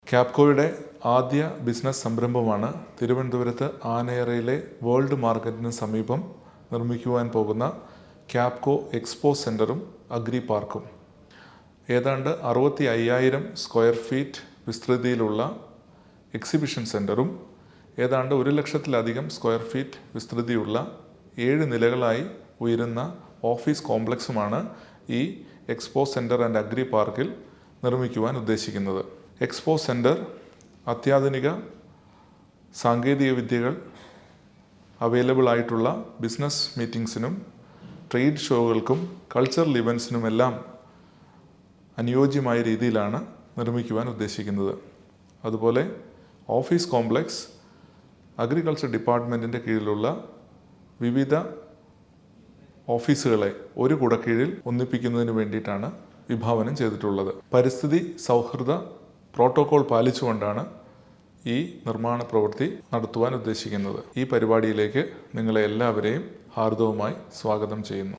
ക്യാപ്കോയുടെ ആദ്യ ബിസിനസ് സംരംഭമാണ് തിരുവനന്തപുരത്ത് ആനയറയിലെ വേൾഡ് മാർക്കറ്റിന് സമീപം നിർമ്മിക്കുവാൻ പോകുന്ന ക്യാപ്കോ എക്സ്പോ സെൻ്ററും അഗ്രി പാർക്കും. ഏതാണ്ട് 65,000 സ്ക്വയർ ഫീറ്റ് വിസ്തൃതിയിലുള്ള എക്സിബിഷൻ സെൻ്ററും ഏതാണ്ട് 1,00,000-ലധികം സ്ക്വയർ ഫീറ്റ് വിസ്തൃതിയുള്ള 7 നിലകളായി ഉയരുന്ന ഓഫീസ് കോംപ്ലക്സുമാണ് ഈ എക്സ്പോ സെൻ്റർ ആൻഡ് അഗ്രി പാർക്കിൽ നിർമ്മിക്കുവാൻ ഉദ്ദേശിക്കുന്നത്. എക്സ്പോ സെൻ്റർ അത്യാധുനിക സാങ്കേതിക വിദ്യകൾ അവൈലബിൾ ആയിട്ടുള്ള ബിസിനസ് മീറ്റിംഗ്സിനും ട്രേഡ് ഷോകൾക്കും കൾച്ചറൽ ഇവൻറ്റ്സിനുമെല്ലാം അനുയോജ്യമായ രീതിയിലാണ് നിർമ്മിക്കുവാൻ ഉദ്ദേശിക്കുന്നത്. അതുപോലെ ഓഫീസ് കോംപ്ലക്സ് അഗ്രികൾച്ചർ ഡിപ്പാർട്ട്മെൻറ്റിൻ്റെ കീഴിലുള്ള വിവിധ ഓഫീസുകളെ ഒരു കുടക്കീഴിൽ ഒന്നിപ്പിക്കുന്നതിന് വേണ്ടിയിട്ടാണ് വിഭാവനം ചെയ്തിട്ടുള്ളത്. പരിസ്ഥിതി സൗഹൃദ പ്രോട്ടോകോൾ പാലിച്ചുകൊണ്ടാണ് ഈ നിർമ്മാണ പ്രവൃത്തി നടത്തുവാൻ ഉദ്ദേശിക്കുന്നത്. ഈ പരിപാടിയിലേക്ക് നിങ്ങളെ എല്ലാവരെയും ഹാർദവമായി സ്വാഗതം ചെയ്യുന്നു.